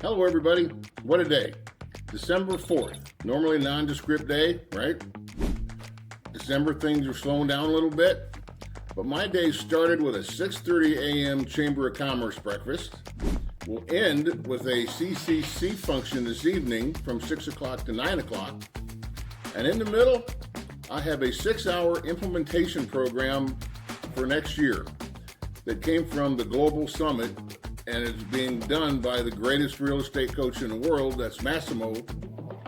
Hello, everybody. What a day. December 4th. Normally nondescript day, right? December things are slowing down a little bit. But my day started with a 6:30 a.m. Chamber of Commerce breakfast. We'll end with a CCC function this evening from 6 o'clock to 9 o'clock. And in the middle, I have a 6-hour implementation program for next year that came from the Global Summit and it's being done by the greatest real estate coach in the world, that's Massimo.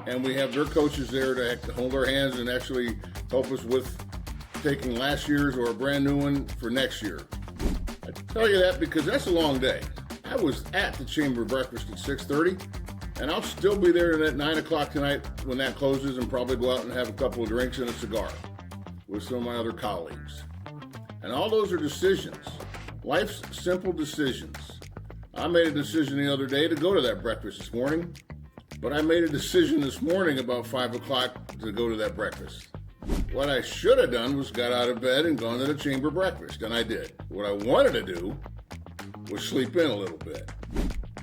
And we have their coaches there to hold our hands and actually help us with taking last year's or a brand new one for next year. I tell you that because that's a long day. I was at the Chamber breakfast at 6:30, and I'll still be there at 9 o'clock tonight when that closes and probably go out and have a couple of drinks and a cigar with some of my other colleagues. And all those are decisions, life's simple decisions. I made a decision the other day to go to that breakfast this morning, but I made a decision this morning about 5 o'clock to go to that breakfast. What I should have done was got out of bed and gone to the Chamber breakfast, and I did. What I wanted to do was sleep in a little bit.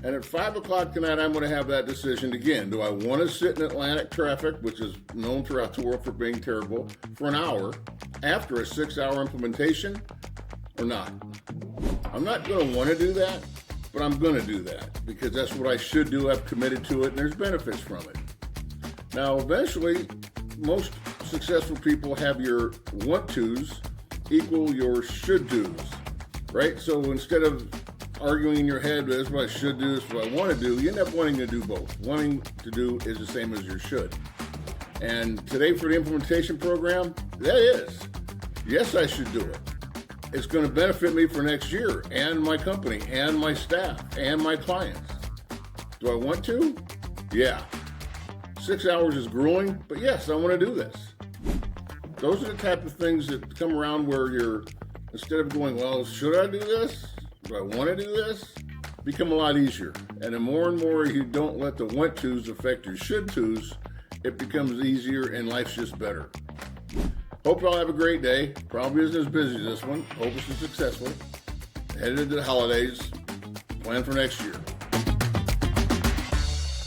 And at 5 o'clock tonight, I'm going to have that decision again. Do I want to sit in Atlantic traffic, which is known throughout the world for being terrible, for an hour after a 6-hour implementation or not? I'm not going to want to do that, but I'm going to do that because that's what I should do. I've committed to it, and there's benefits from it. Now, eventually, most successful people have your want-tos equal your should-dos, right? So instead of arguing in your head, this is what I should do, this is what I want to do, you end up wanting to do both. Wanting to do is the same as your should. And today for the implementation program, that is, yes, I should do it. It's going to benefit me for next year and my company and my staff and my clients. Do I want to? Yeah. 6 hours is grueling, but yes, I want to do this. Those are the type of things that come around where you're, instead of going, well, should I do this? Do I want to do this? Become a lot easier. And the more and more you don't let the want tos affect your should tos, it becomes easier and life's just better. Hope you all have a great day. Probably isn't as busy as this one. Hope it's successful. Headed into the holidays. Plan for next year.